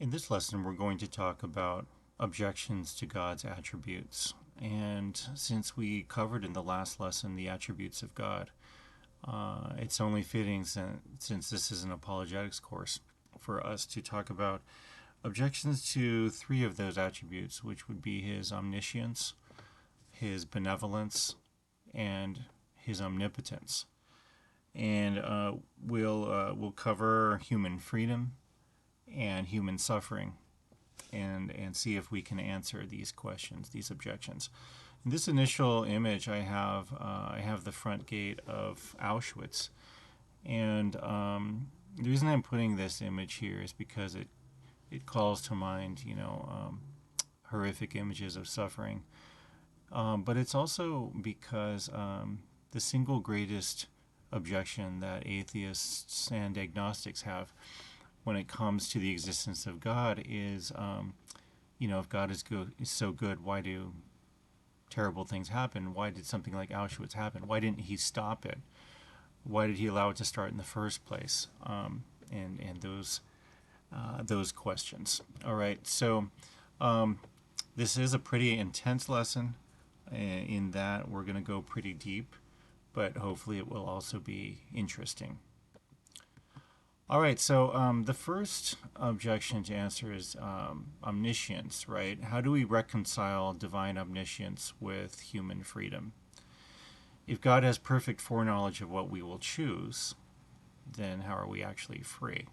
In this lesson, we're going to talk about objections to God's attributes. And since we covered in the last lesson the attributes of God, it's only fitting, since this is an apologetics course, for us to talk about objections to three of those attributes, which would be his omniscience, his benevolence, and his omnipotence. And we'll cover human freedom and human suffering, and see if we can answer these questions, these objections. In this initial image, I have the front gate of Auschwitz, and the reason I'm putting this image here is because it calls to mind, horrific images of suffering. But it's also because the single greatest objection that atheists and agnostics have when it comes to the existence of God is, if God is so good, why do terrible things happen? Why did something like Auschwitz happen? Why didn't he stop it? Why did he allow it to start in the first place? And those questions. All right, so this is a pretty intense lesson in that we're going to go pretty deep, but hopefully it will also be interesting. All right, so the first objection to answer is omniscience, right? How do we reconcile divine omniscience with human freedom? If God has perfect foreknowledge of what we will choose, then how are we actually free?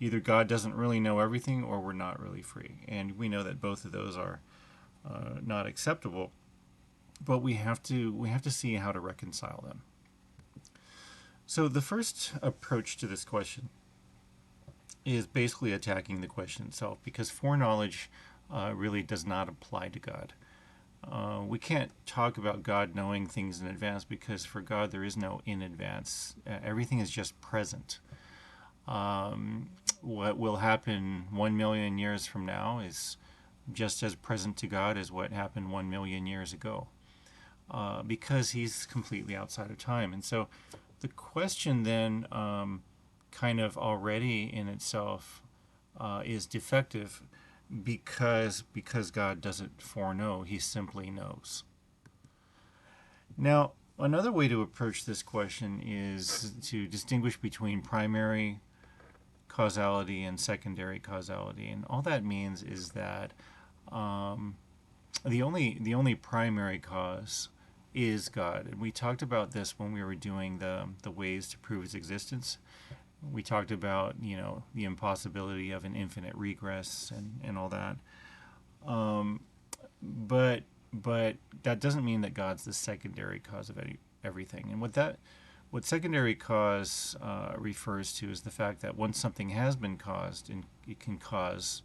Either God doesn't really know everything, or we're not really free. And we know that both of those are not acceptable, but we have to see how to reconcile them. So the first approach to this question is basically attacking the question itself, because foreknowledge really does not apply to God. We can't talk about God knowing things in advance, because for God there is no in advance. Everything is just present. What will happen 1 million years from now is just as present to God as what happened 1 million years ago, because he's completely outside of time. And so the question then kind of already in itself is defective, because God doesn't foreknow, he simply knows. Now, another way to approach this question is to distinguish between primary causality and secondary causality. And all that means is that the only primary cause is God. And we talked about this when we were doing the ways to prove his existence. We talked about, the impossibility of an infinite regress and all that. But that doesn't mean that God's the secondary cause of everything. And what secondary cause refers to is the fact that once something has been caused, and it can cause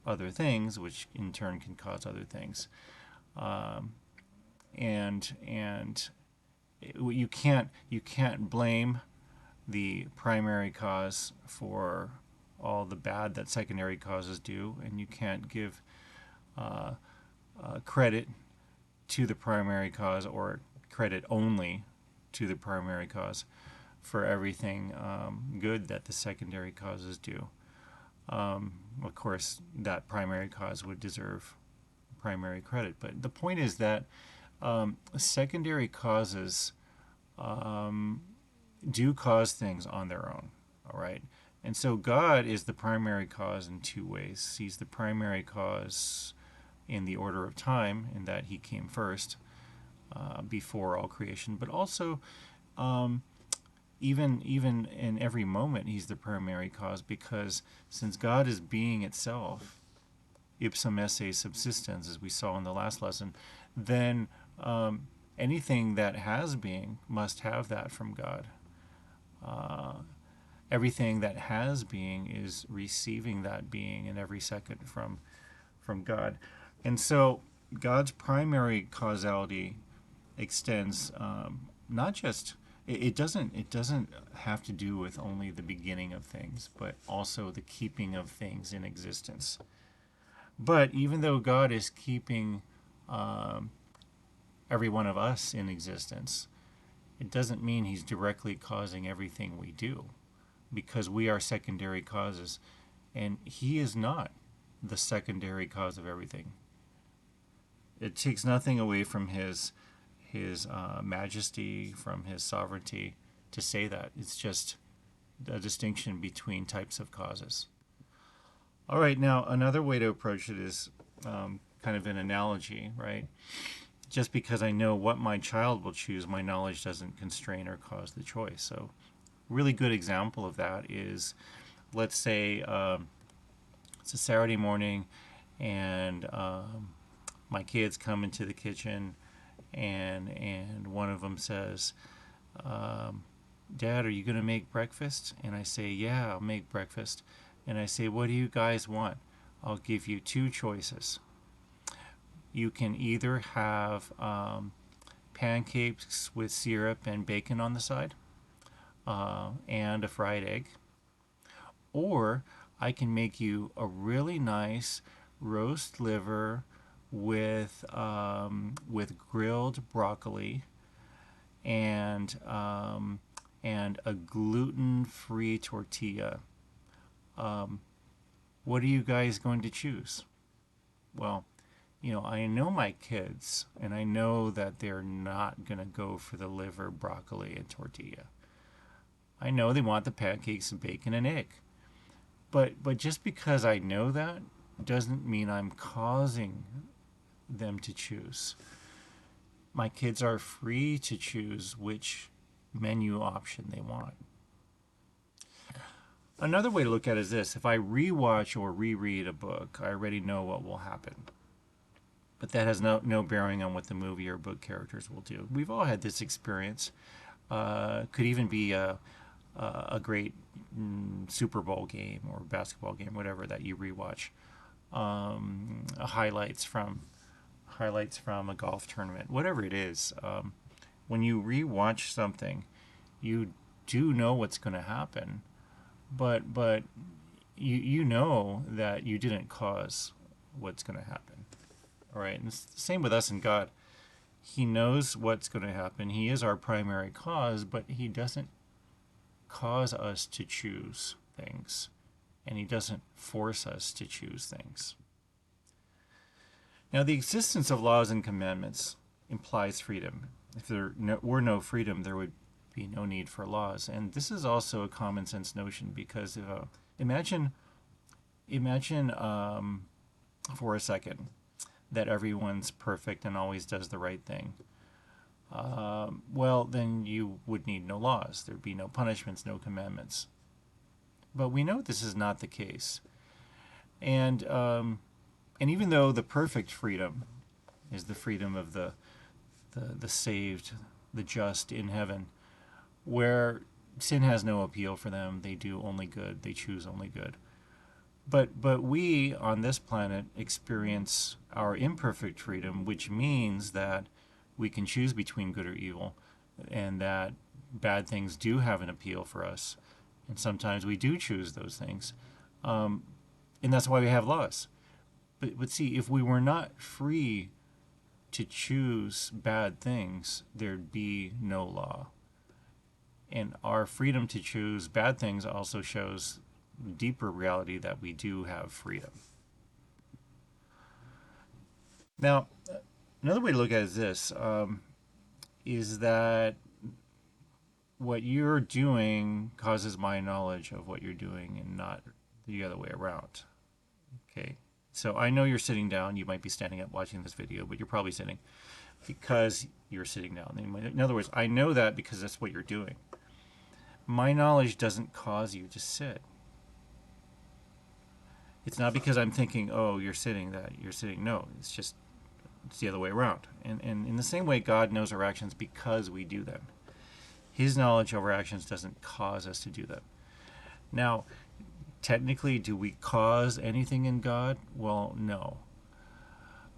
other things, which in turn can cause other things. And you can't blame the primary cause for all the bad that secondary causes do, and you can't give credit to the primary cause, or credit only to the primary cause, for everything good that the secondary causes do. Of course, that primary cause would deserve primary credit, but the point is that secondary causes do cause things on their own, all right? And so God is the primary cause in two ways. He's the primary cause in the order of time, in that he came first before all creation, but also even in every moment he's the primary cause, because since God is being itself, ipsum esse subsistens, as we saw in the last lesson, then anything that has being must have that from God. Everything that has being is receiving that being in every second from God. And so God's primary causality extends not just it doesn't have to do with only the beginning of things, but also the keeping of things in existence. But even though God is keeping every one of us in existence, it doesn't mean he's directly causing everything we do, because we are secondary causes. And he is not the secondary cause of everything. It takes nothing away from his majesty, from his sovereignty, to say that. It's just a distinction between types of causes. All right, now another way to approach it is kind of an analogy, right? Just because I know what my child will choose, my knowledge doesn't constrain or cause the choice. So, really good example of that is, let's say it's a Saturday morning, and my kids come into the kitchen, and one of them says, "Dad, are you going to make breakfast?" And I say, "Yeah, I'll make breakfast." And I say, "What do you guys want?" I'll give you two choices. You can either have pancakes with syrup and bacon on the side, and a fried egg, or I can make you a really nice roast liver with grilled broccoli and a gluten-free tortilla. What are you guys going to choose? Well, I know my kids, and I know that they're not going to go for the liver, broccoli, and tortilla. I know they want the pancakes and bacon and egg. But just because I know that doesn't mean I'm causing them to choose. My kids are free to choose which menu option they want. Another way to look at it is this: if I rewatch or reread a book, I already know what will happen. But that has no bearing on what the movie or book characters will do. We've all had this experience. Could even be a great Super Bowl game or basketball game, whatever, that you rewatch. Highlights from a golf tournament, whatever it is. When you rewatch something, you do know what's going to happen, but you know that you didn't cause what's going to happen. All right, and it's the same with us and God. He knows what's going to happen. He is our primary cause, but he doesn't cause us to choose things, and he doesn't force us to choose things. Now, the existence of laws and commandments implies freedom. If there were no freedom, there would be no need for laws. And this is also a common sense notion, because imagine for a second that everyone's perfect and always does the right thing. Well, then you would need no laws. There'd be no punishments, no commandments. But we know this is not the case. And even though the perfect freedom is the freedom of the saved, the just in heaven, where sin has no appeal for them, they do only good, they choose only good. But we on this planet experience our imperfect freedom, which means that we can choose between good or evil, and that bad things do have an appeal for us, and sometimes we do choose those things, and that's why we have laws. But see, if we were not free to choose bad things, there'd be no law. And our freedom to choose bad things also shows deeper reality that we do have freedom. Now, another way to look at it is this, is that what you're doing causes my knowledge of what you're doing, and not the other way around. Okay, so I know you're sitting down. You might be standing up watching this video, but you're probably sitting because you're sitting down. In other words, I know that because that's what you're doing. My knowledge doesn't cause you to sit. It's not because I'm thinking, oh, you're sitting, that you're sitting. No, it's the other way around. And in the same way, God knows our actions because we do them. His knowledge of our actions doesn't cause us to do them. Now, technically, do we cause anything in God? Well, no.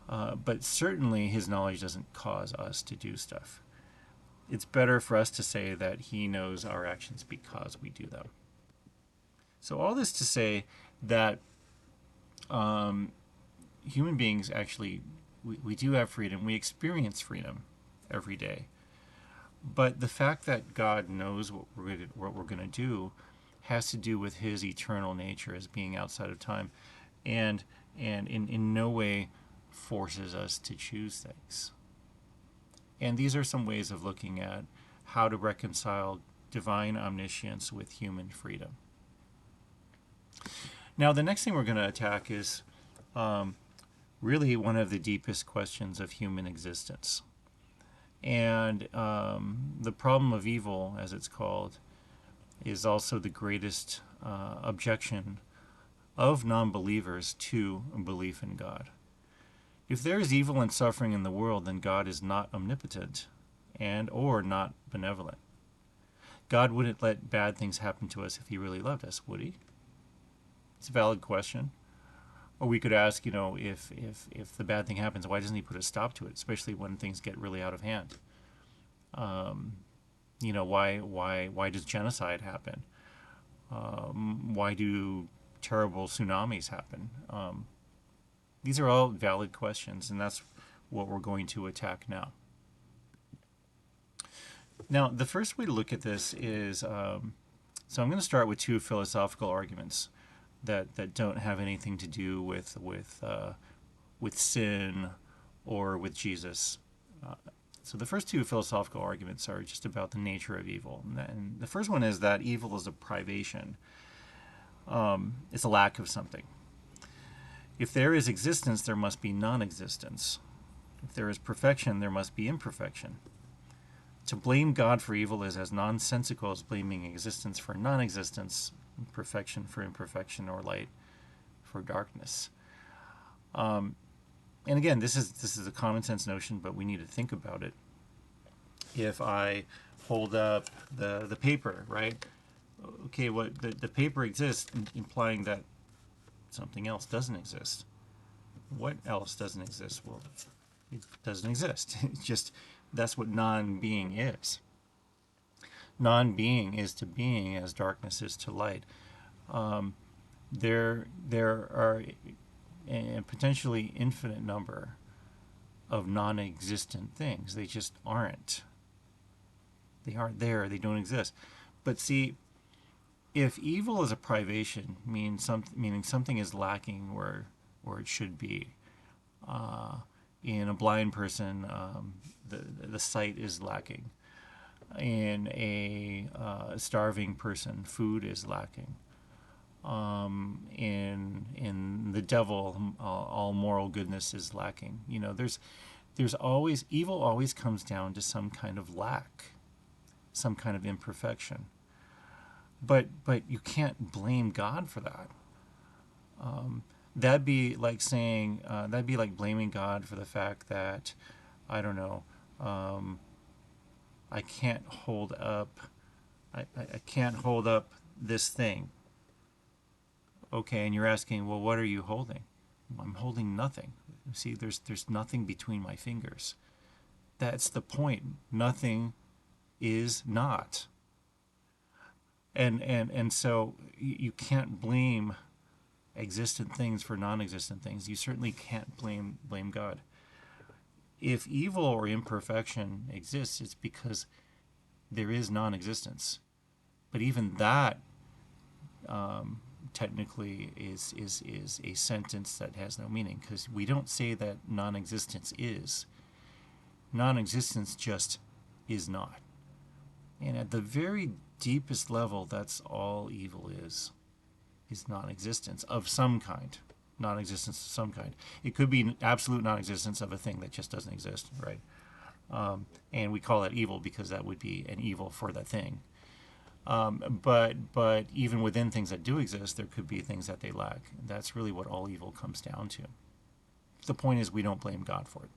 But certainly his knowledge doesn't cause us to do stuff. It's better for us to say that he knows our actions because we do them. So all this to say that human beings actually, we do have freedom. We experience freedom every day. But the fact that God knows what we're going to do has to do with his eternal nature as being outside of time, and in no way forces us to choose things. And these are some ways of looking at how to reconcile divine omniscience with human freedom. Now, the next thing we're going to attack is really one of the deepest questions of human existence. And the problem of evil, as it's called, is also the greatest objection of non-believers to belief in God. If there is evil and suffering in the world, then God is not omnipotent and or not benevolent. God wouldn't let bad things happen to us if he really loved us, would he? It's a valid question. Or we could ask, if the bad thing happens, why doesn't he put a stop to it, especially when things get really out of hand? Why does genocide happen? Why do terrible tsunamis happen? These are all valid questions, and that's what we're going to attack now. Now, the first way to look at this is, so I'm going to start with two philosophical arguments that don't have anything to do with sin or with Jesus. So the first two philosophical arguments are just about the nature of evil. And the first one is that evil is a privation. It's a lack of something. If there is existence, there must be non-existence. If there is perfection, there must be imperfection. To blame God for evil is as nonsensical as blaming existence for non-existence, perfection for imperfection, or light for darkness. And again, this is a common sense notion, but we need to think about it. If I hold up the paper, right? Okay, what the paper exists, implying that something else doesn't exist. What else doesn't exist? Well, it doesn't exist. It's just, that's what non-being is. Non-being is to being as darkness is to light. There are a potentially infinite number of non-existent things. They just aren't. They aren't there. They don't exist. But see, if evil is a privation, meaning something is lacking where it should be. In a blind person, the sight is lacking. In a starving person, food is lacking. In the devil, all moral goodness is lacking. There's always, evil always comes down to some kind of lack, some kind of imperfection. But you can't blame God for that. That'd be like saying, that'd be like blaming God for the fact that, I don't know, I can't hold up this thing. Okay, and you're asking, well, what are you holding? I'm holding nothing. See, there's nothing between my fingers. That's the point. Nothing is not. And so you can't blame existent things for non-existent things. You certainly can't blame God. If evil or imperfection exists, it's because there is non-existence. But even that technically is a sentence that has no meaning, because we don't say that non-existence is. Non-existence just is not. And at the very deepest level, that's all evil is non-existence of some kind. Non-existence of some kind. It could be absolute non-existence of a thing that just doesn't exist, right? And we call that evil because that would be an evil for that thing. But even within things that do exist, there could be things that they lack. That's really what all evil comes down to. The point is, we don't blame God for it.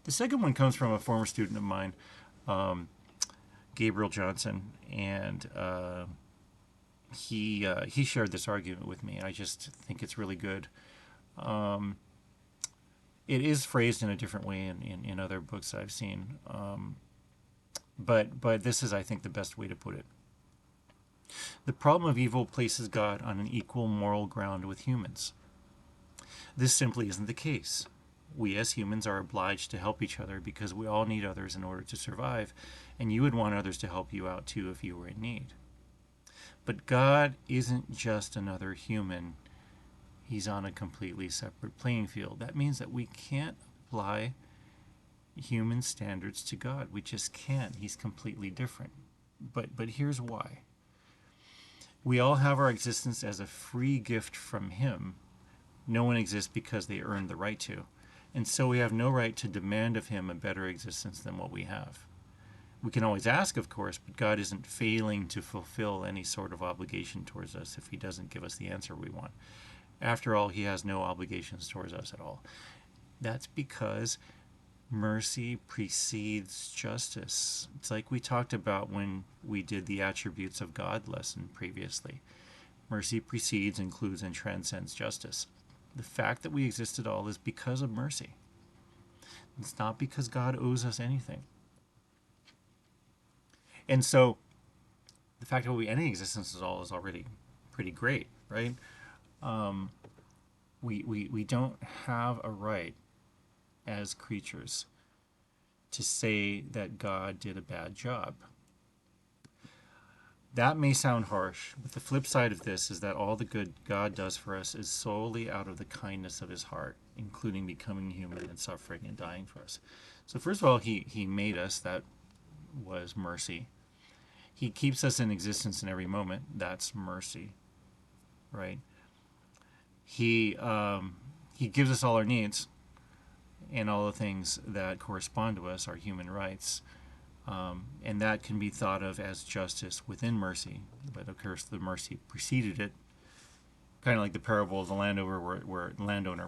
The second one comes from a former student of mine, Gabriel Johnson, and he shared this argument with me. I just think it's really good. It is phrased in a different way in other books I've seen, but this is, I think, the best way to put it. The problem of evil places God on an equal moral ground with humans. This simply isn't the case. We as humans are obliged to help each other because we all need others in order to survive, and you would want others to help you out too if you were in need. But God isn't just another human. He's on a completely separate playing field. That means that we can't apply human standards to God. We just can't. He's completely different. But here's why. We all have our existence as a free gift from Him. No one exists because they earned the right to. And so we have no right to demand of Him a better existence than what we have. We can always ask, of course, but God isn't failing to fulfill any sort of obligation towards us if He doesn't give us the answer we want. After all, He has no obligations towards us at all. That's because mercy precedes justice. It's like we talked about when we did the attributes of God lesson previously. Mercy precedes, includes, and transcends justice. The fact that we exist at all is because of mercy. It's not because God owes us anything. And so the fact that we any existence at all is already pretty great, right? We don't have a right as creatures to say that God did a bad job. That may sound harsh, but the flip side of this is that all the good God does for us is solely out of the kindness of His heart, including becoming human and suffering and dying for us. So first of all, He made us. That was mercy. He keeps us in existence in every moment. That's mercy, right? He gives us all our needs and all the things that correspond to us, our human rights. And that can be thought of as justice within mercy. But of course, the mercy preceded it. Kind of like the parable of the landowner,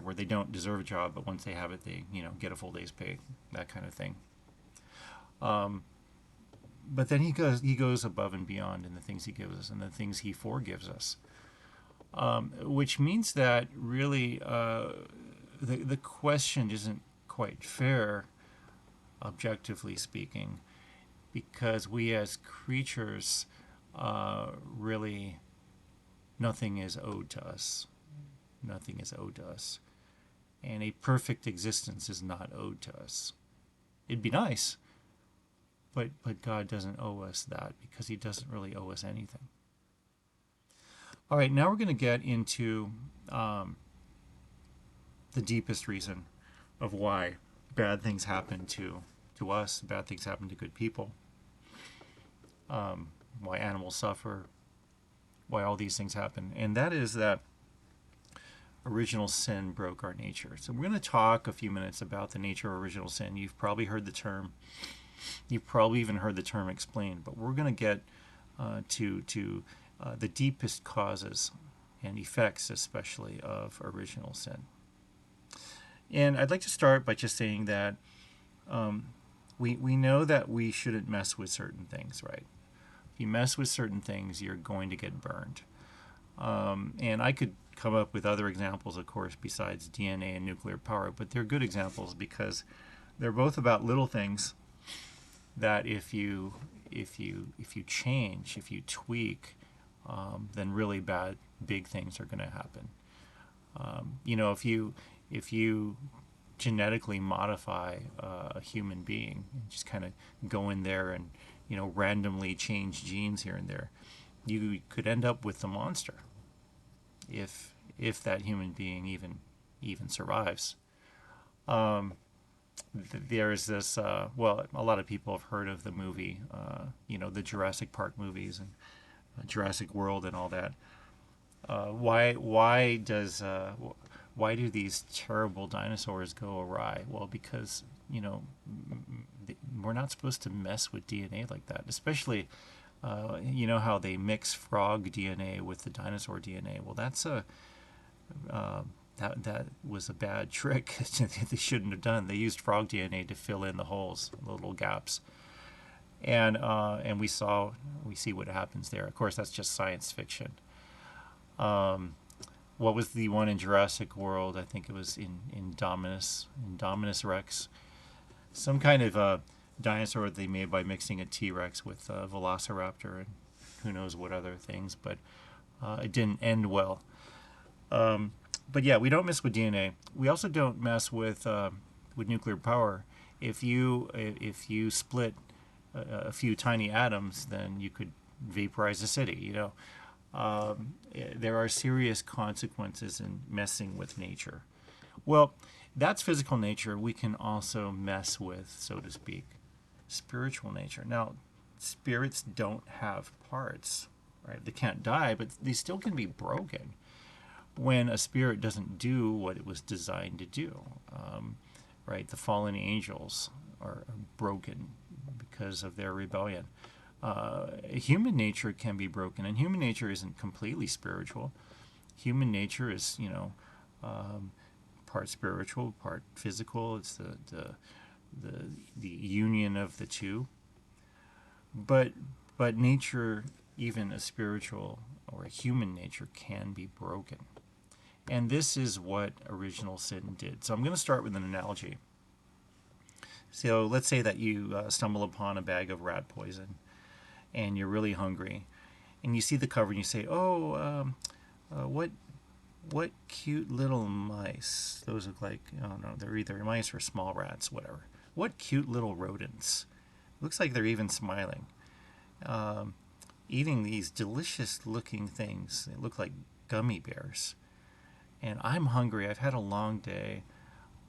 where they don't deserve a job, but once they have it, they get a full day's pay. That kind of thing. But then he goes above and beyond in the things He gives us and the things He forgives us, which means that really the question isn't quite fair, objectively speaking, because we as creatures really nothing is owed to us. Nothing is owed to us, and a perfect existence is not owed to us. It'd be nice. But God doesn't owe us that because He doesn't really owe us anything. All right, now we're going to get into the deepest reason of why bad things happen to us, bad things happen to good people, why animals suffer, why all these things happen. And that is that original sin broke our nature. So we're going to talk a few minutes about the nature of original sin. You've probably heard the term. You've probably even heard the term explained, but we're going to get to the deepest causes and effects, especially of original sin. And I'd like to start by just saying that we know that we shouldn't mess with certain things, right? If you mess with certain things, you're going to get burned. And I could come up with other examples, of course, besides DNA and nuclear power, but they're good examples because they're both about little things that if you change, if you tweak, then really big things are going to happen. If you genetically modify a human being, and just kind of go in there and randomly change genes here and there, you could end up with a monster if that human being even survives. There's this, a lot of people have heard of the movie, the Jurassic Park movies and Jurassic World and all that. Why do these terrible dinosaurs go awry? Well, because, we're not supposed to mess with DNA like that, especially, how they mix frog DNA with the dinosaur DNA. Well, that's that was a bad trick. They shouldn't have done. They used frog DNA to fill in the holes, the little gaps, and we see what happens there. Of course, that's just science fiction. What was the one in Jurassic World? I think it was Indominus Rex, some kind of dinosaur they made by mixing a T-Rex with a Velociraptor and who knows what other things, but it didn't end well. But yeah, we don't mess with DNA. We also don't mess with nuclear power. If you split a few tiny atoms, then you could vaporize a city. There are serious consequences in messing with nature. Well, that's physical nature. We can also mess with, so to speak, spiritual nature. Now, spirits don't have parts, right? They can't die, but they still can be broken when a spirit doesn't do what it was designed to do. Right? The fallen angels are broken because of their rebellion. Human nature can be broken, and human nature isn't completely spiritual. Human nature is, part spiritual, part physical. It's the union of the two. But nature, even a spiritual or a human nature, can be broken. And this is what original sin did. So I'm going to start with an analogy. So let's say that you stumble upon a bag of rat poison and you're really hungry. And you see the cover and you say, oh, what cute little mice. Those look like, I don't know, they're either mice or small rats, whatever. What cute little rodents. Looks like they're even smiling. Eating these delicious looking things. They look like gummy bears. And I'm hungry. I've had a long day.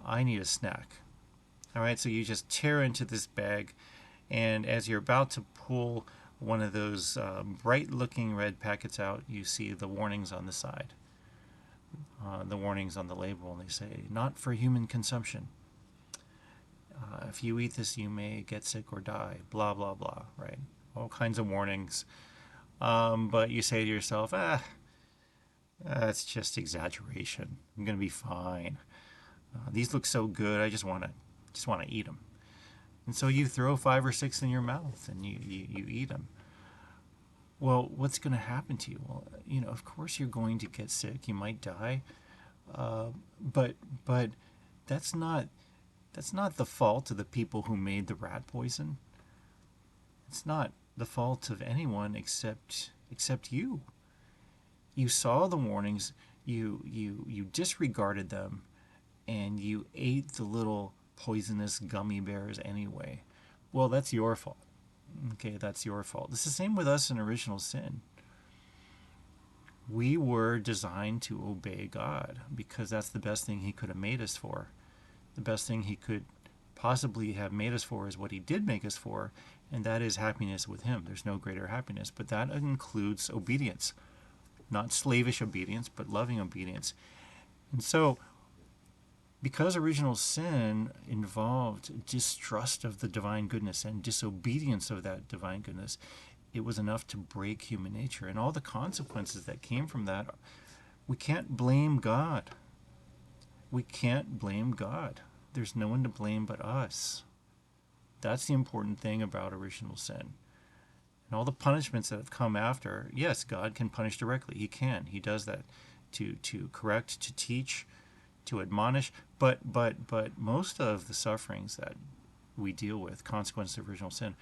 I need a snack. All right, so you just tear into this bag, and as you're about to pull one of those bright-looking red packets out, you see the warnings on the side, the warnings on the label, and they say, not for human consumption. If you eat this, you may get sick or die, blah, blah, blah, right? All kinds of warnings. But you say to yourself, that's just exaggeration. I'm going to be fine. These look so good, I just want to eat them. And so you throw 5 or 6 in your mouth and you eat them. Well, what's going to happen to you? Well, of course you're going to get sick. You might die. But that's not the fault of the people who made the rat poison. It's not the fault of anyone except you. You saw the warnings, you disregarded them, and you ate the little poisonous gummy bears anyway. Well, that's your fault. Okay, that's your fault. It's the same with us in original sin. We were designed to obey God because that's the best thing He could have made us for. The best thing He could possibly have made us for is what He did make us for, and that is happiness with Him. There's no greater happiness, but that includes obedience. Not slavish obedience, but loving obedience. And so, because original sin involved distrust of the divine goodness and disobedience of that divine goodness, it was enough to break human nature. And all the consequences that came from that, we can't blame God. We can't blame God. There's no one to blame but us. That's the important thing about original sin. And all the punishments that have come after, yes, God can punish directly. He can. He does that to correct, to teach, to admonish. But most of the sufferings that we deal with, consequences of original sin,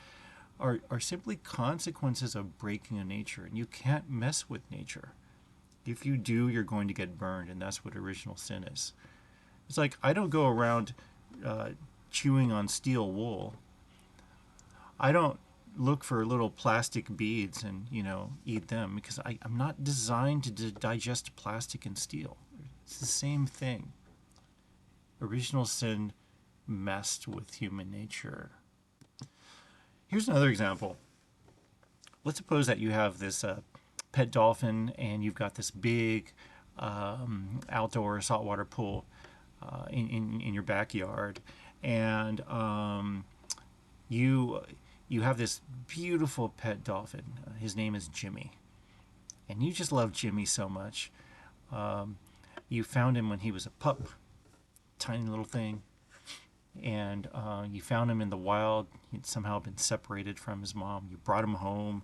are simply consequences of breaking a nature. And you can't mess with nature. If you do, you're going to get burned, and that's what original sin is. It's like I don't go around chewing on steel wool. I don't look for little plastic beads and eat them because I'm not designed to digest plastic and steel. It's the same thing. Original sin messed with human nature. Here's another example. Let's suppose that you have this pet dolphin and you've got this big outdoor saltwater pool in your backyard, and you have this beautiful pet dolphin. His name is Jimmy. And you just love Jimmy so much. You found him when he was a pup, tiny little thing. And you found him in the wild. He'd somehow been separated from his mom. You brought him home.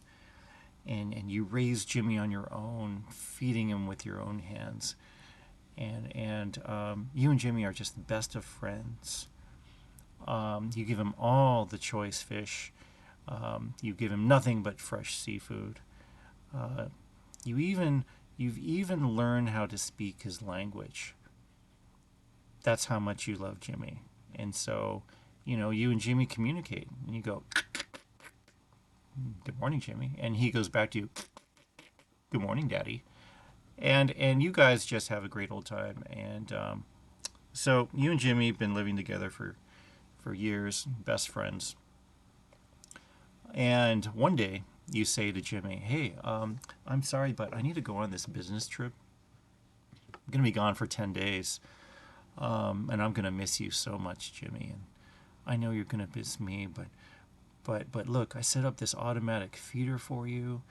And you raised Jimmy on your own, feeding him with your own hands. And you and Jimmy are just the best of friends. You give him all the choice fish. You give him nothing but fresh seafood. You've even learned how to speak his language. That's how much you love Jimmy. And so, you and Jimmy communicate. And you go, good morning, Jimmy. And he goes back to you, good morning, Daddy. And you guys just have a great old time. And so you and Jimmy have been living together for years, best friends. And one day you say to Jimmy, "Hey, I'm sorry, but I need to go on this business trip. I'm going to be gone for 10 days. And I'm going to miss you so much, Jimmy. And I know you're going to miss me, but look, I set up this automatic feeder for you,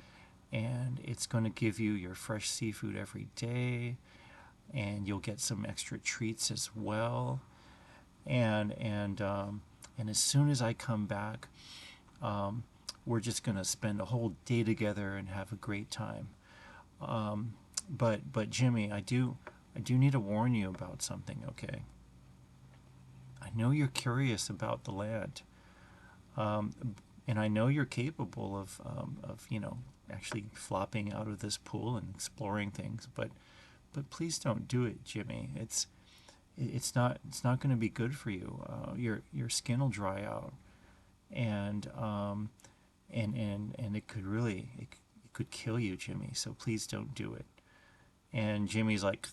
and it's going to give you your fresh seafood every day, and you'll get some extra treats as well. And as soon as I come back, we're just going to spend a whole day together and have a great time. But Jimmy, I do need to warn you about something, okay? I know you're curious about the land, and I know you're capable of actually flopping out of this pool and exploring things. But please don't do it, Jimmy. It's not going to be good for you. Your skin will dry out, and and it could really it could kill you, Jimmy. So please don't do it. And Jimmy's like,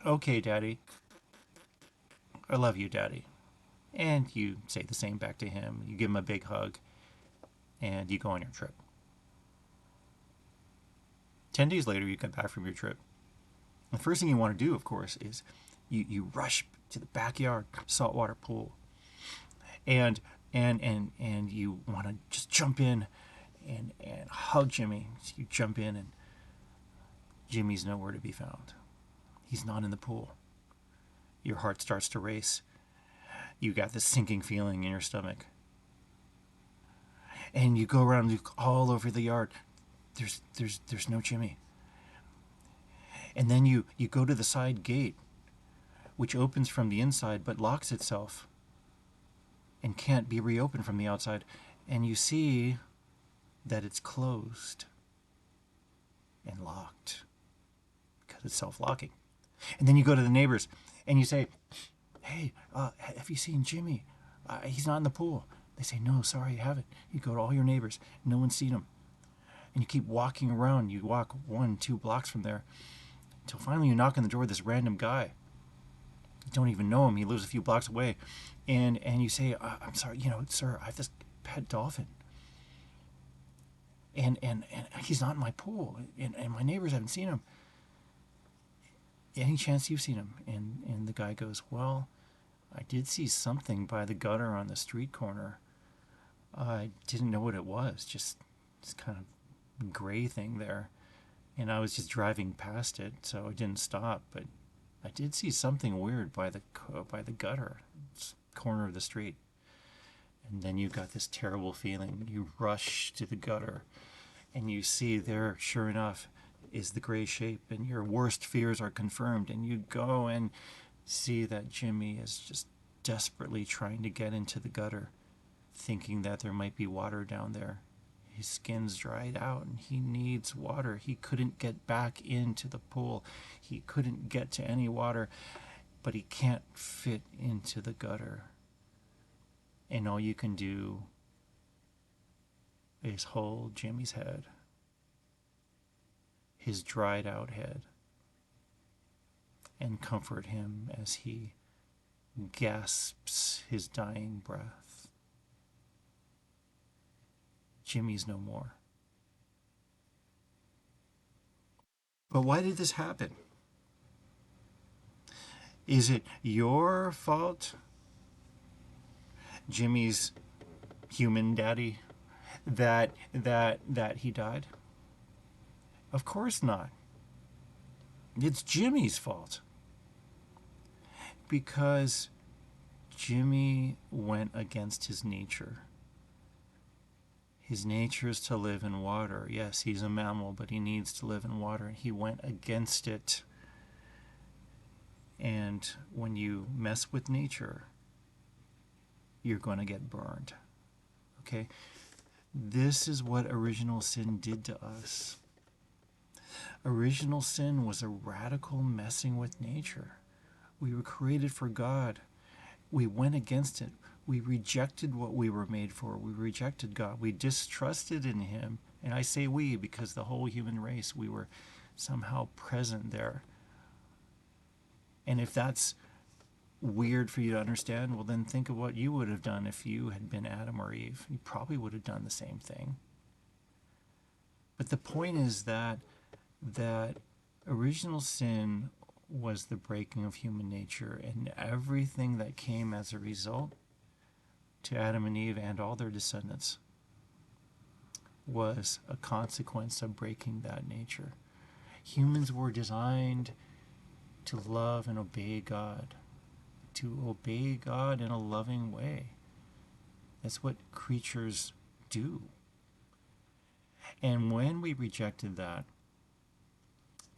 okay, Daddy. I love you, Daddy. And you say the same back to him. You give him a big hug, and you go on your trip. 10 days later, you come back from your trip. The first thing you want to do, of course, is you rush to the backyard saltwater pool, and and you want to just jump in and hug Jimmy. So you jump in, and Jimmy's nowhere to be found. He's not in the pool. Your heart starts to race. You got this sinking feeling in your stomach. And you go around, look all over the yard. There's no Jimmy. And then you go to the side gate, which opens from the inside but locks itself and can't be reopened from the outside. And you see that it's closed and locked because it's self-locking. And then you go to the neighbors and you say, "Hey, have you seen Jimmy? He's not in the pool." They say, "No, sorry, I haven't." You go to all your neighbors. No one's seen him. And you keep walking around. You walk 1, 2 blocks from there until finally you knock on the door of this random guy. You don't even know him. He lives a few blocks away. And you say, "I'm sorry, sir, I have this pet dolphin. And he's not in my pool. And my neighbors haven't seen him. Any chance you've seen him?" And the guy goes, "Well, I did see something by the gutter on the street corner. I didn't know what it was, just this kind of gray thing there. And I was just driving past it, so I didn't stop. But I did see something weird by the gutter, corner of the street." And then you got this terrible feeling. You rush to the gutter, and you see there, sure enough, is the gray shape, and your worst fears are confirmed. And you go and see that Jimmy is just desperately trying to get into the gutter, thinking that there might be water down there. His skin's dried out and he needs water. He couldn't get back into the pool. He couldn't get to any water, but he can't fit into the gutter. And all you can do is hold Jimmy's head, his dried out head, and comfort him as he gasps his dying breath. Jimmy's no more. But why did this happen? Is it your fault, Jimmy's human daddy, that he died? Of course not. It's Jimmy's fault. Because Jimmy went against his nature. His nature is to live in water. Yes, he's a mammal, but he needs to live in water. He went against it. And when you mess with nature, you're going to get burned. Okay? This is what original sin did to us. Original sin was a radical messing with nature. We were created for God. We went against it. We rejected what we were made for. We rejected God. We distrusted in Him And I say we because the whole human race, we were somehow present there. And if that's weird for you to understand, well, then think of what you would have done if you had been Adam or Eve. You probably would have done the same thing. But the point is that original sin was the breaking of human nature, and everything that came as a result to Adam and Eve and all their descendants was a consequence of breaking that nature. Humans were designed to love and obey God, to obey God in a loving way. That's what creatures do. And when we rejected that,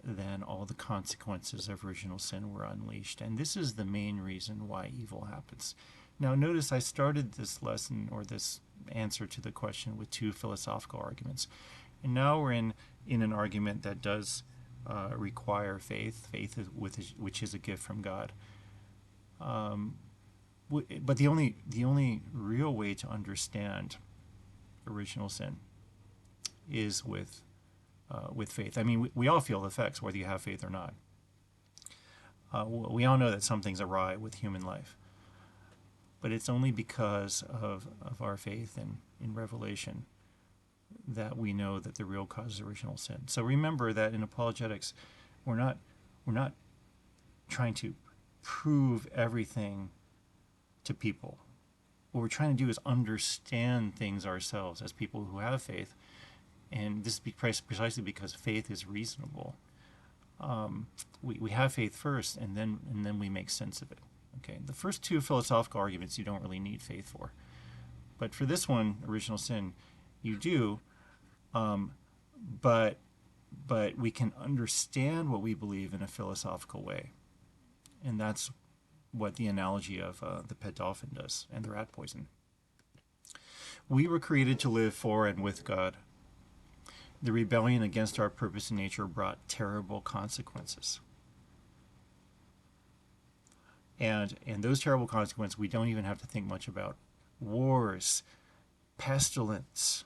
then all the consequences of original sin were unleashed. And this is the main reason why evil happens. Now, notice I started this lesson or this answer to the question with two philosophical arguments. And now we're in an argument that does require faith, which is a gift from God. But the only real way to understand original sin is with faith. I mean, we all feel the effects, whether you have faith or not. We all know that something's awry with human life. But it's only because of our faith in revelation that we know that the real cause is original sin. So remember that in apologetics, we're not trying to prove everything to people. What we're trying to do is understand things ourselves as people who have faith. And this is precisely because faith is reasonable. We have faith first, and then we make sense of it. Okay, the first two philosophical arguments you don't really need faith for, but for this one, original sin, you do. But we can understand what we believe in a philosophical way, and that's what the analogy of the pet dolphin does and the rat poison. We were created to live for and with God. The rebellion against our purpose in nature brought terrible consequences. And those terrible consequences we don't even have to think much about. Wars, pestilence,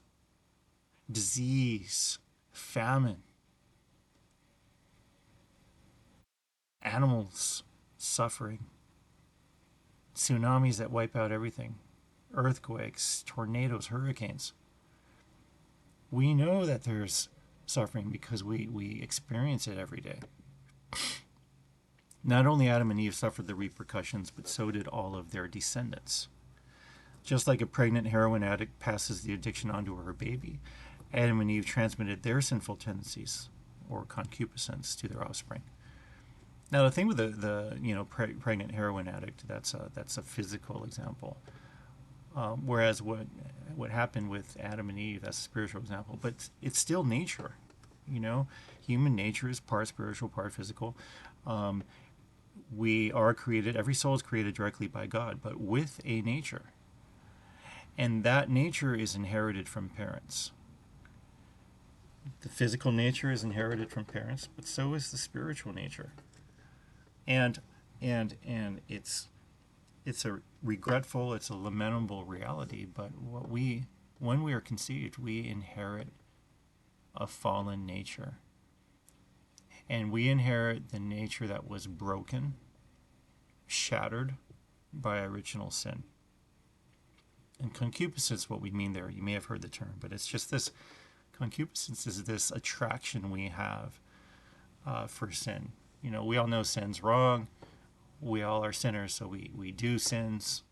disease, famine, animals suffering, tsunamis that wipe out everything, earthquakes, tornadoes, hurricanes. We know that there's suffering because we experience it every day. Not only Adam and Eve suffered the repercussions, but so did all of their descendants. Just like a pregnant heroin addict passes the addiction on to her baby, Adam and Eve transmitted their sinful tendencies, or concupiscence, to their offspring. Now, the thing with the pregnant heroin addict, that's a physical example. Whereas what happened with Adam and Eve, that's a spiritual example. But it's still nature. Human nature is part spiritual, part physical. We are created, every soul is created directly by God, but with a nature. And that nature is inherited from parents. The physical nature is inherited from parents, but so is the spiritual nature. And it's a regretful, it's a lamentable reality, but when we are conceived, we inherit a fallen nature. And we inherit the nature that was broken, shattered by original sin. And concupiscence, what we mean there, you may have heard the term, but it's just this. Concupiscence is this attraction we have for sin. We all know sin's wrong. We all are sinners, so we do sins.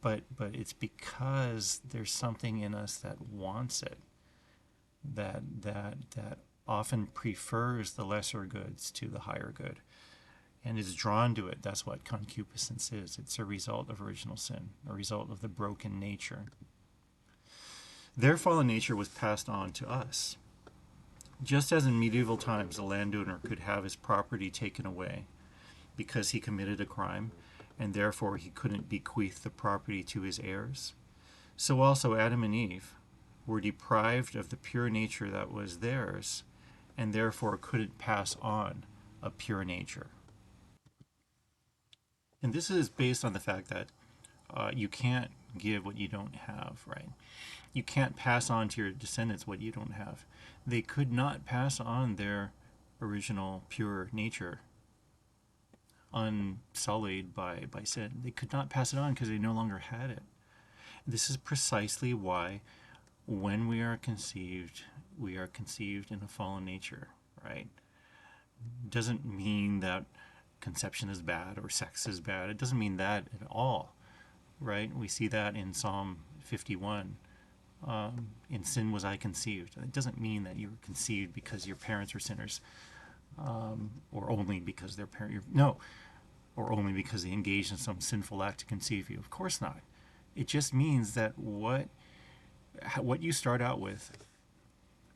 But it's because there's something in us that wants it, that often prefers the lesser goods to the higher good, and is drawn to it. That's what concupiscence is. It's a result of original sin, a result of the broken nature. Their fallen nature was passed on to us. Just as in medieval times, a landowner could have his property taken away because he committed a crime, and therefore he couldn't bequeath the property to his heirs, so also Adam and Eve were deprived of the pure nature that was theirs, and therefore couldn't pass on a pure nature. And this is based on the fact that you can't give what you don't have, right? You can't pass on to your descendants what you don't have. They could not pass on their original pure nature unsullied by sin. They could not pass it on because they no longer had it. This is precisely why when we are conceived in a fallen nature, right? Doesn't mean that conception is bad or sex is bad. It doesn't mean that at all, right? We see that in Psalm 51. In sin was I conceived. It doesn't mean that you were conceived because your parents were sinners, or only because their parent. No, or only because they engaged in some sinful act to conceive you. Of course not. It just means that what you start out with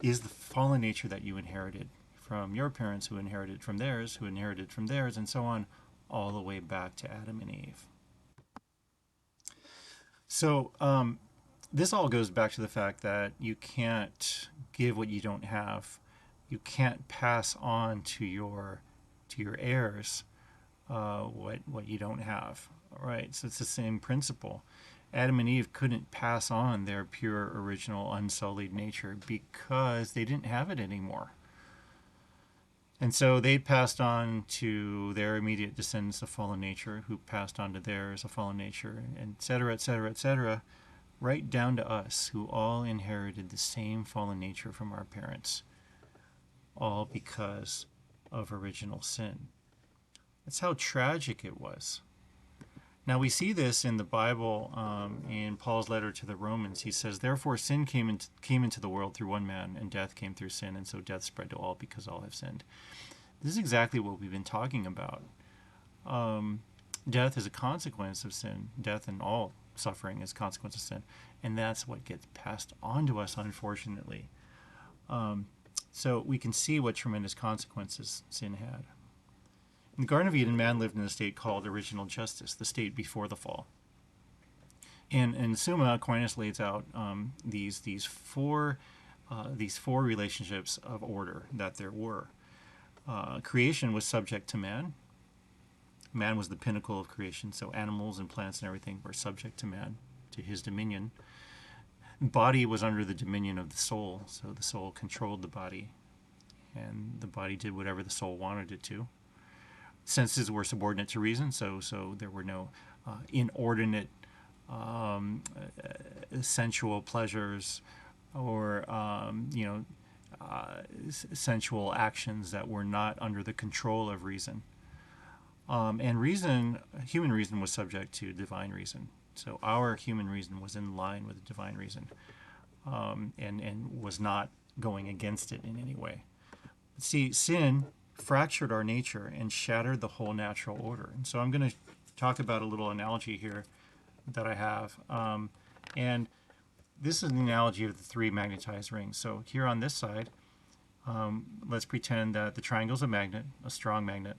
is the fallen nature that you inherited from your parents, who inherited from theirs, who inherited from theirs, and so on, all the way back to Adam and Eve. So this all goes back to the fact that you can't give what you don't have. You can't pass on to your heirs what you don't have. All right, so it's the same principle. Adam and Eve couldn't pass on their pure, original, unsullied nature because they didn't have it anymore. And so they passed on to their immediate descendants of fallen nature, who passed on to theirs a fallen nature, et cetera, et cetera, et cetera, right down to us, who all inherited the same fallen nature from our parents, all because of original sin. That's how tragic it was. Now we see this in the Bible, in Paul's letter to the Romans. He says, "Therefore sin came into the world through one man, and death came through sin, and so death spread to all because all have sinned." This is exactly what we've been talking about. Death is a consequence of sin. Death and all suffering is a consequence of sin, and that's what gets passed on to us, unfortunately. So we can see what tremendous consequences sin had. In the Garden of Eden, man lived in a state called original justice, the state before the fall. And in Summa, Aquinas lays out these four relationships of order that there were. Creation was subject to man. Man was the pinnacle of creation, so animals and plants and everything were subject to man, to his dominion. Body was under the dominion of the soul, so the soul controlled the body, and the body did whatever the soul wanted it to. Senses were subordinate to reason, so there were no inordinate sensual pleasures or sensual actions that were not under the control of reason. And reason, human reason, was subject to divine reason. So our human reason was in line with the divine reason, and was not going against it in any way. See, sin fractured our nature and shattered the whole natural order. And so I'm going to talk about a little analogy here that I have. And this is an analogy of the three magnetized rings. So here on this side, let's pretend that the triangle is a magnet, a strong magnet.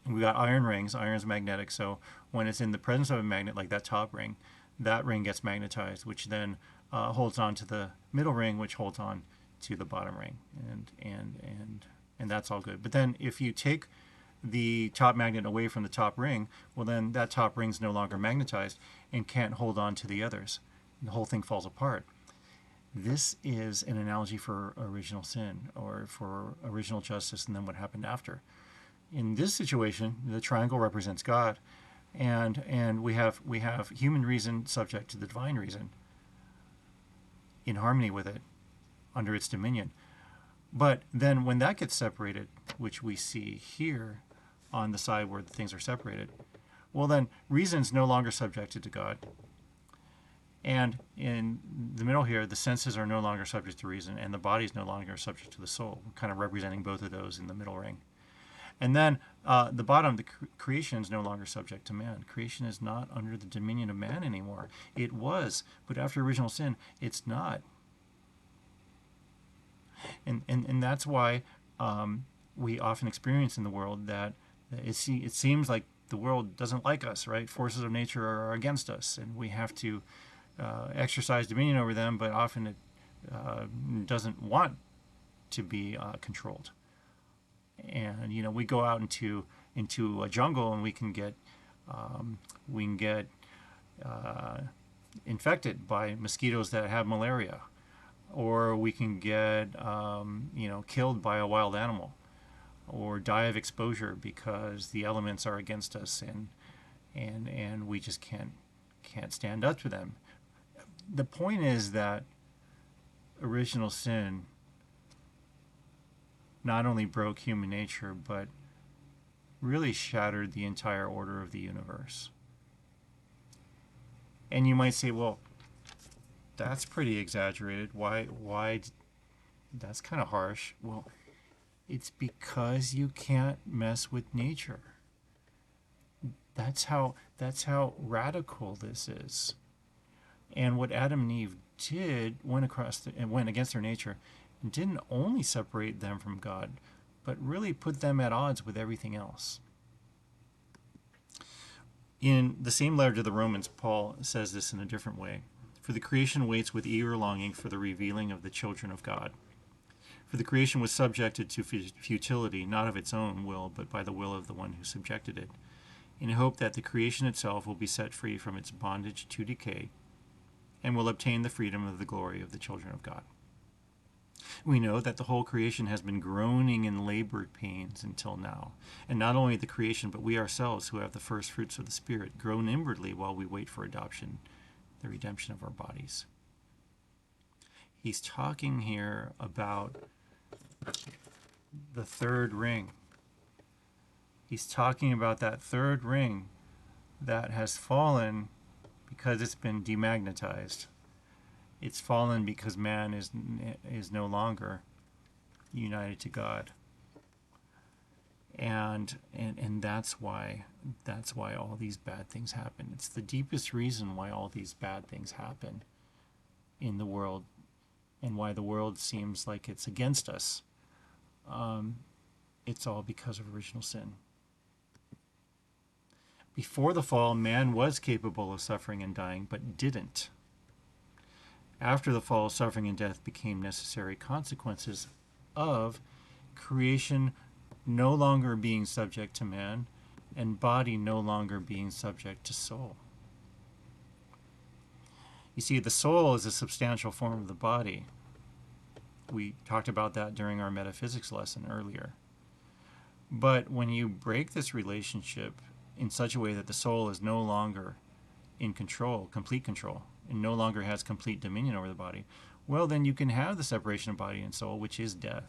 And we've got iron rings. Iron is magnetic. So when it's in the presence of a magnet, like that top ring, that ring gets magnetized, which then holds on to the middle ring, which holds on to the bottom ring. And that's all good. But then if you take the top magnet away from the top ring, well, then that top ring's no longer magnetized and can't hold on to the others. The whole thing falls apart. This is an analogy for original sin, or for original justice, and then what happened after. In this situation, the triangle represents God, and we have human reason subject to the divine reason, in harmony with it, under its dominion. But then when that gets separated, which we see here on the side where the things are separated, well, then reason's no longer subjected to God. And in the middle here, the senses are no longer subject to reason, and the body is no longer subject to the soul, kind of representing both of those in the middle ring. And then the bottom, the creation is no longer subject to man. Creation is not under the dominion of man anymore. It was, but after original sin, it's not. And that's why we often experience in the world that it seems like the world doesn't like us, right? Forces of nature are against us, and we have to exercise dominion over them, but often it doesn't want to be controlled. And we go out into a jungle, and we can get infected by mosquitoes that have malaria, or we can get killed by a wild animal, or die of exposure because the elements are against us, and we just can't stand up to them. The point is that original sin not only broke human nature, but really shattered the entire order of the universe. And you might say, well, that's pretty exaggerated. Why? That's kind of harsh. Well, it's because you can't mess with nature. That's how radical this is. And what Adam and Eve did went against their nature, and didn't only separate them from God, but really put them at odds with everything else. In the same letter to the Romans, Paul says this in a different way. For the creation waits with eager longing for the revealing of the children of God. For the creation was subjected to futility, not of its own will, but by the will of the one who subjected it, in hope that the creation itself will be set free from its bondage to decay, and will obtain the freedom of the glory of the children of God. We know that the whole creation has been groaning in labored pains until now. And not only the creation, but we ourselves, who have the first fruits of the Spirit, groan inwardly while we wait for adoption, the redemption of our bodies. He's talking here about the third ring. He's talking about that third ring that has fallen because it's been demagnetized. It's fallen because man is no longer united to God, and that's why all these bad things happen. It's the deepest reason why all these bad things happen in the world, and why the world seems like it's against us. It's all because of original sin. Before the fall, man was capable of suffering and dying, but didn't. After the fall, suffering and death became necessary consequences of creation no longer being subject to man, and body no longer being subject to soul. You see, the soul is a substantial form of the body. We talked about that during our metaphysics lesson earlier. But when you break this relationship in such a way that the soul is no longer in control, complete control, and no longer has complete dominion over the body, well, then you can have the separation of body and soul, which is death.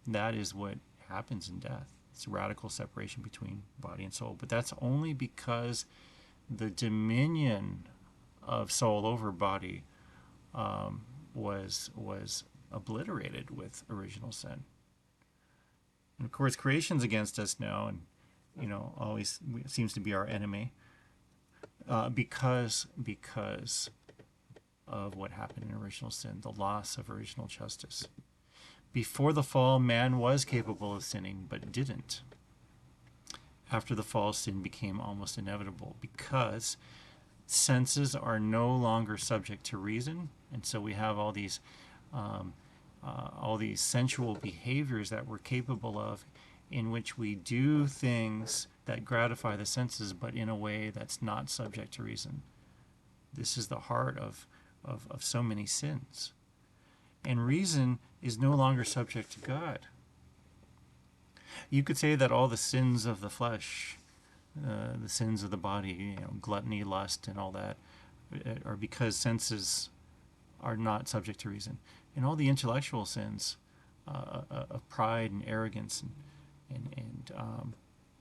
That is what happens in death. It's a radical separation between body and soul. But that's only because the dominion of soul over body was obliterated with original sin. And of course, creation's against us now, and always seems to be our enemy. Because of what happened in original sin, the loss of original justice. Before the fall, man was capable of sinning, but didn't. After the fall, sin became almost inevitable because senses are no longer subject to reason, and so we have all these sensual behaviors that we're capable of, in which we do things that gratify the senses, but in a way that's not subject to reason. This is the heart of so many sins. And reason is no longer subject to God. You could say that all the sins of the flesh, the sins of the body, gluttony, lust, and all that, are because senses are not subject to reason. And all the intellectual sins of pride and arrogance and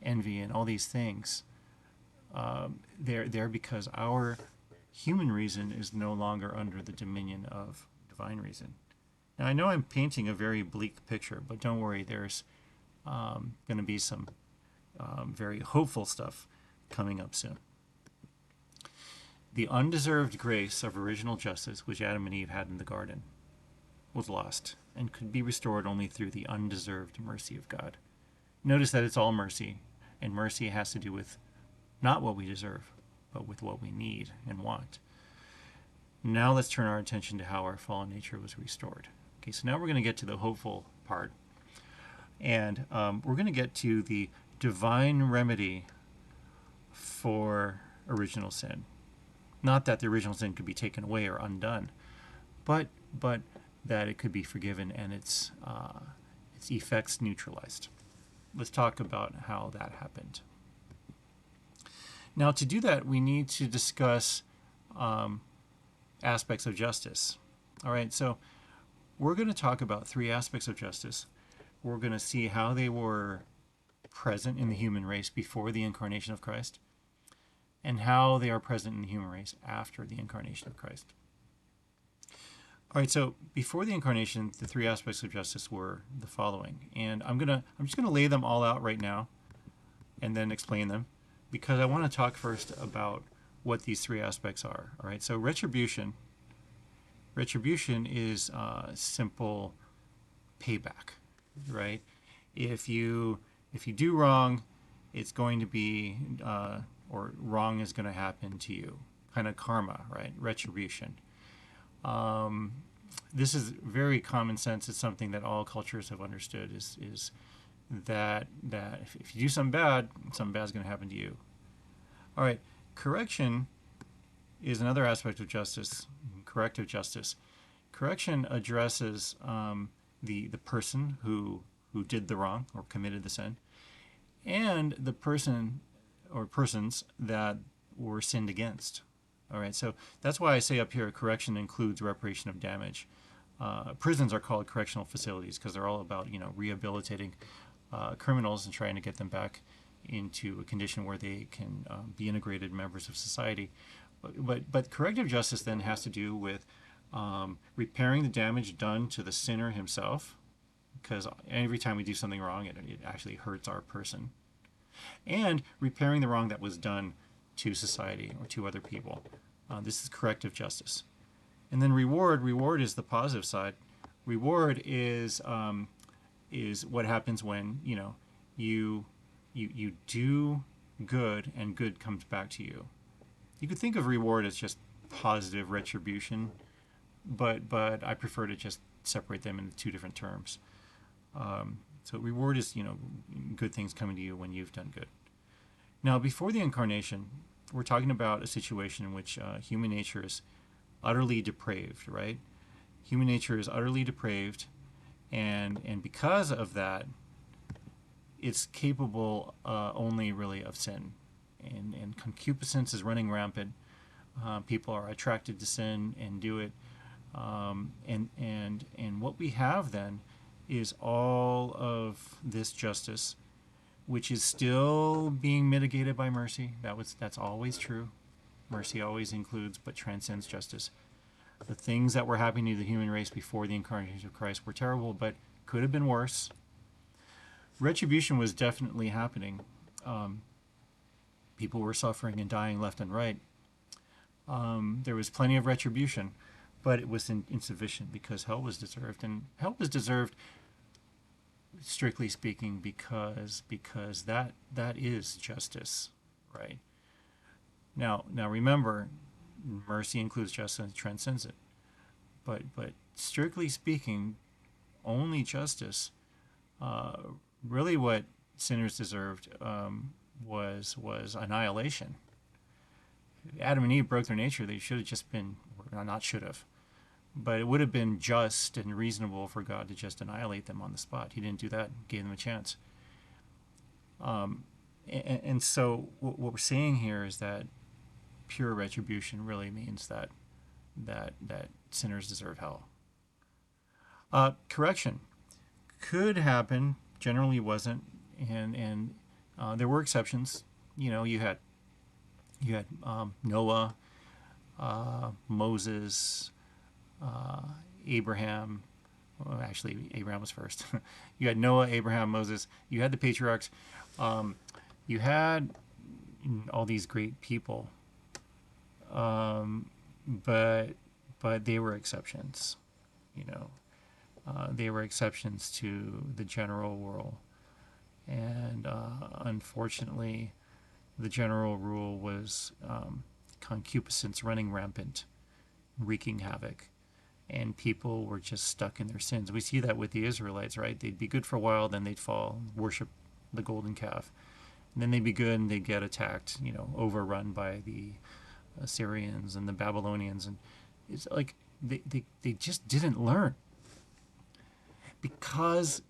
envy and all these things, they're because our human reason is no longer under the dominion of divine reason. Now, I know I'm painting a very bleak picture, but don't worry, there's going to be some very hopeful stuff coming up soon. The undeserved grace of original justice, which Adam and Eve had in the garden, was lost and could be restored only through the undeserved mercy of God. Notice that it's all mercy, and mercy has to do with not what we deserve, but with what we need and want. Now let's turn our attention to how our fallen nature was restored. Okay, so now we're going to get to the hopeful part, and we're going to get to the divine remedy for original sin. Not that the original sin could be taken away or undone, but that it could be forgiven and its effects neutralized. Let's talk about how that happened. Now, to do that, we need to discuss aspects of justice. All right, so we're going to talk about three aspects of justice. We're going to see how they were present in the human race before the incarnation of Christ, and how they are present in the human race after the incarnation of Christ. All right, so before the incarnation, the three aspects of justice were the following, and I'm just gonna lay them all out right now, and then explain them, because I want to talk first about what these three aspects are. All right, so retribution is simple payback, right? If you do wrong, it's going to be or wrong is going to happen to you. Kind of karma, right? Retribution. This is very common sense. It's something that all cultures have understood. Is that if you do something bad is going to happen to you. All right. Correction is another aspect of justice. Corrective justice. Correction addresses the person who did the wrong or committed the sin, and the person or persons that were sinned against. All right, so that's why I say up here correction includes reparation of damage. Prisons are called correctional facilities because they're all about rehabilitating criminals and trying to get them back into a condition where they can be integrated members of society. But corrective justice then has to do with repairing the damage done to the sinner himself, because every time we do something wrong, it actually hurts our person, and repairing the wrong that was done to society or to other people. This is corrective justice. And then reward is the positive side. Reward is what happens when you do good and good comes back to you. You could think of reward as just positive retribution, but I prefer to just separate them into two different terms. So reward is good things coming to you when you've done good. Now, before the incarnation, we're talking about a situation in which human nature is utterly depraved, right? Human nature is utterly depraved, and because of that, it's capable only really of sin, and concupiscence is running rampant. People are attracted to sin and do it, and what we have then is all of this justice, which is still being mitigated by mercy. That's always true. Mercy always includes but transcends justice. The things that were happening to the human race before the incarnation of Christ were terrible, but could have been worse. Retribution was definitely happening. People were suffering and dying left and right. There was plenty of retribution, but it was insufficient because hell was deserved. And hell was deserved, strictly speaking, because that is justice, right? Now remember, mercy includes justice and transcends it. But strictly speaking, only justice. Really, what sinners deserved was annihilation. Adam and Eve broke their nature. They should have just been, or not should have, but it would have been just and reasonable for God to just annihilate them on the spot. He didn't do that. Gave them a chance. And so what we're saying here is that pure retribution really means that sinners deserve hell. Correction could happen, generally wasn't, and there were exceptions. You had Noah, Moses, Abraham. Well, actually, Abraham was first. You had Noah, Abraham, Moses. You had the patriarchs. You had all these great people, but they were exceptions. They were exceptions to the general rule, and unfortunately, the general rule was concupiscence running rampant, wreaking havoc, and people were just stuck in their sins. We see that with the Israelites, right? They'd be good for a while, then they'd fall, worship the golden calf, and then they'd be good and they'd get attacked, overrun by the Assyrians and the Babylonians, and it's like they just didn't learn because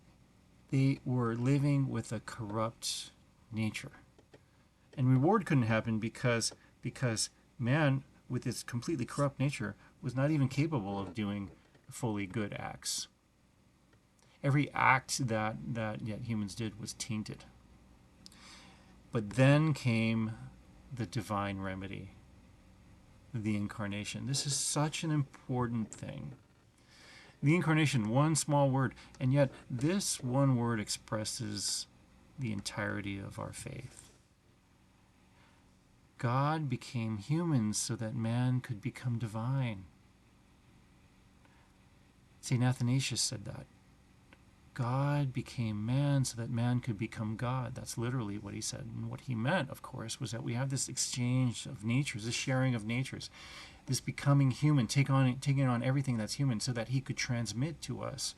they were living with a corrupt nature. And reward couldn't happen because man with its completely corrupt nature was not even capable of doing fully good acts. Every act that yet humans did was tainted. But then came the divine remedy, the incarnation. This is such an important thing. The incarnation, one small word, and yet this one word expresses the entirety of our faith. God became human so that man could become divine. St. Athanasius said that. God became man so that man could become God. That's literally what he said. And what he meant, of course, was that we have this exchange of natures, this sharing of natures, this becoming human, taking on everything that's human so that he could transmit to us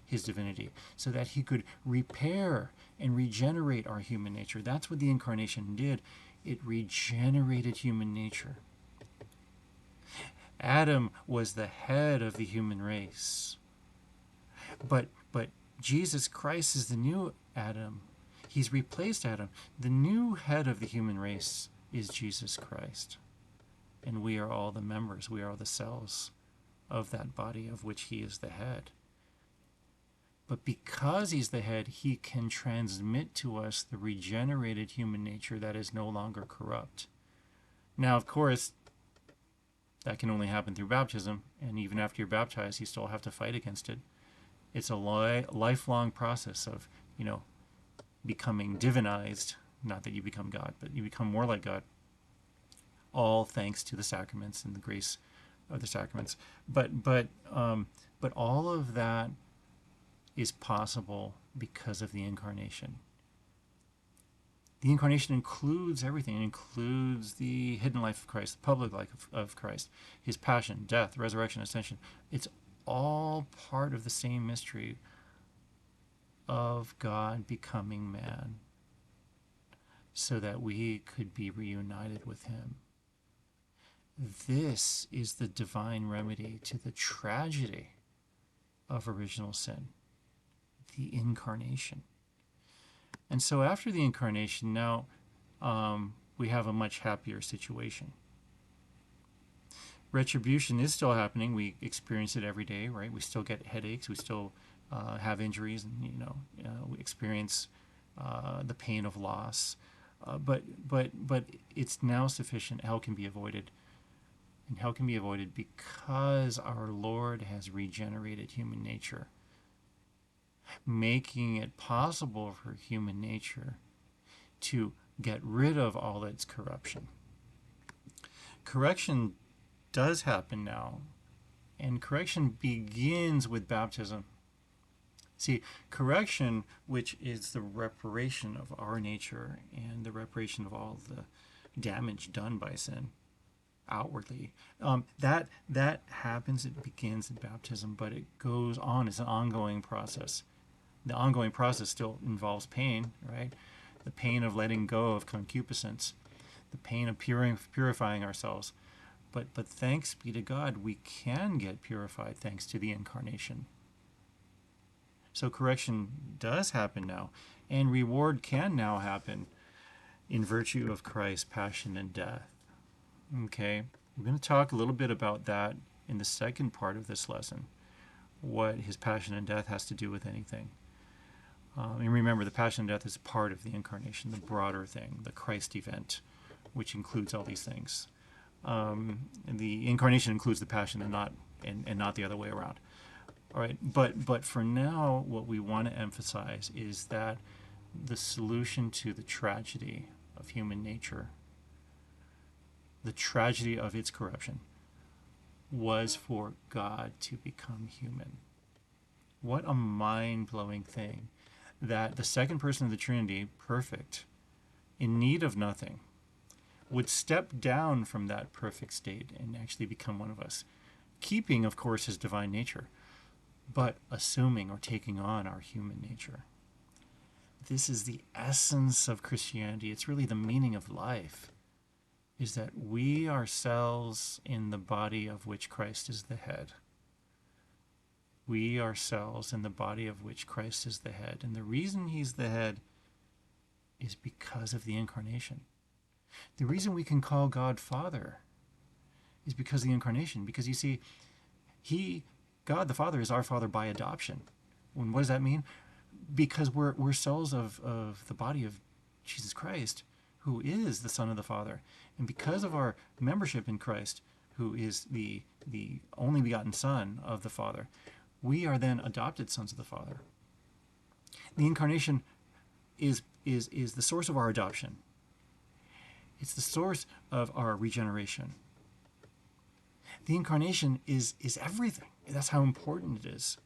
his divinity, so that he could repair and regenerate our human nature. That's what the incarnation did. It regenerated human nature. Adam was the head of the human race. But Jesus Christ is the new Adam. He's replaced Adam. The new head of the human race is Jesus Christ. And we are all the members. We are the cells of that body of which he is the head. But because he's the head, he can transmit to us the regenerated human nature that is no longer corrupt. Now, of course, that can only happen through baptism. And even after you're baptized, you still have to fight against it. It's a lifelong process of, becoming divinized. Not that you become God, but you become more like God. All thanks to the sacraments and the grace of the sacraments. But all of that is possible because of the incarnation. The incarnation includes everything. It includes the hidden life of Christ, the public life of Christ, his passion, death, resurrection, ascension. It's all part of the same mystery of God becoming man so that we could be reunited with him. This is the divine remedy to the tragedy of original sin, the incarnation. And so after the incarnation, now we have a much happier situation. Retribution is still happening. We experience it every day, right? We still get headaches. We still have injuries, and we experience the pain of loss. But it's now sufficient. Hell can be avoided, and hell can be avoided because our Lord has regenerated human nature, making it possible for human nature to get rid of all its corruption. Correction does happen now, and correction begins with baptism. See, correction, which is the reparation of our nature and the reparation of all the damage done by sin outwardly, that happens. It begins in baptism, but it goes on. It's an ongoing process. The ongoing process still involves pain, right? The pain of letting go of concupiscence, the pain of purifying ourselves. But thanks be to God, we can get purified thanks to the incarnation. So correction does happen now, and reward can now happen in virtue of Christ's passion and death. Okay, we're going to talk a little bit about that in the second part of this lesson, what his passion and death has to do with anything. And remember, the passion and death is part of the incarnation, the broader thing, the Christ event, which includes all these things. And the incarnation includes the passion and not the other way around. All right, but for now, what we want to emphasize is that the solution to the tragedy of human nature, the tragedy of its corruption, was for God to become human. What a mind-blowing thing that the second person of the Trinity, perfect, in need of nothing, would step down from that perfect state and actually become one of us, keeping, of course, his divine nature, but assuming or taking on our human nature. This is the essence of Christianity. It's really the meaning of life. is that we ourselves in the body of which Christ is the head. We ourselves in the body of which Christ is the head. And the reason he's the head is because of the incarnation. The reason we can call God Father is because of the incarnation. Because you see, God the Father, is our Father by adoption. And what does that mean? Because we're cells of the body of Jesus Christ, who is the Son of the Father. And because of our membership in Christ, who is the only begotten Son of the Father, we are then adopted sons of the Father. The incarnation is the source of our adoption. It's the source of our regeneration. The incarnation is everything. That's how important it is.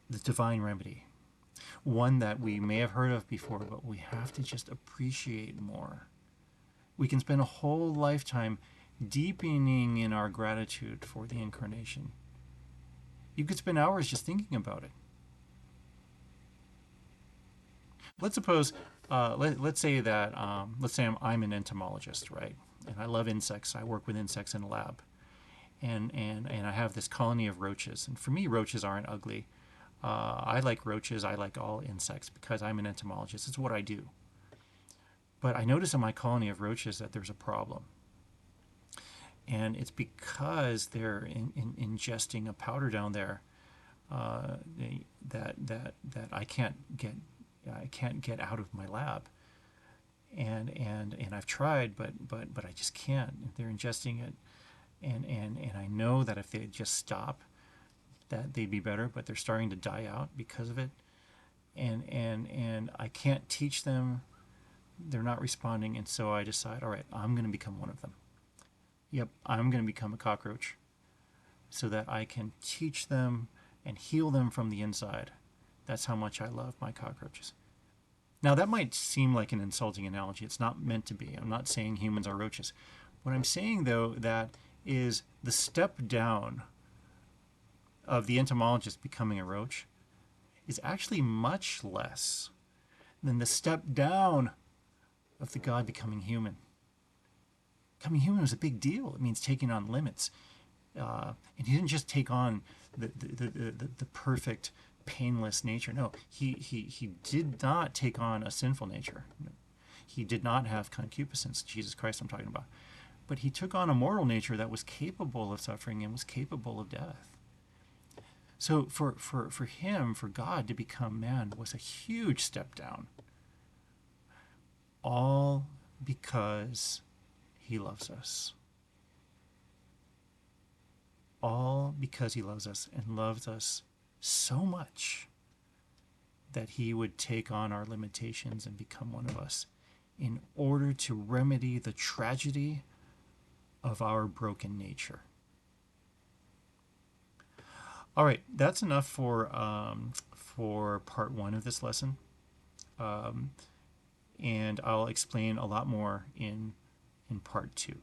The divine remedy. One that we may have heard of before, but we have to just appreciate more. We can spend a whole lifetime deepening in our gratitude for the incarnation. You could spend hours just thinking about it. Let's suppose, let's say I'm an entomologist, right? And I love insects. I work with insects in a lab, and I have this colony of roaches. And for me, roaches aren't ugly. I like roaches. I like all insects because I'm an entomologist. It's what I do. But I notice in my colony of roaches that there's a problem. And it's because they're ingesting a powder down there that I can't get out of my lab. And I've tried, but I just can't. They're ingesting it, and I know that if they just stop, that they'd be better. But they're starting to die out because of it, and I can't teach them. They're not responding, and so I decide, all right, I'm going to become one of them. Yep, I'm going to become a cockroach, so that I can teach them and heal them from the inside. That's how much I love my cockroaches. Now, that might seem like an insulting analogy. It's not meant to be. I'm not saying humans are roaches. What I'm saying, though, that is the step down of the entomologist becoming a roach is actually much less than the step down of the God becoming human. Becoming human was a big deal. It means taking on limits. And he didn't just take on the perfect, painless nature. No, he did not take on a sinful nature. He did not have concupiscence, Jesus Christ I'm talking about. But he took on a mortal nature that was capable of suffering and was capable of death. So for him, for God to become man was a huge step down. All because he loves us. All because he loves us, and loves us so much that he would take on our limitations and become one of us in order to remedy the tragedy of our broken nature. All right, that's enough for part one of this lesson. And I'll explain a lot more in part two.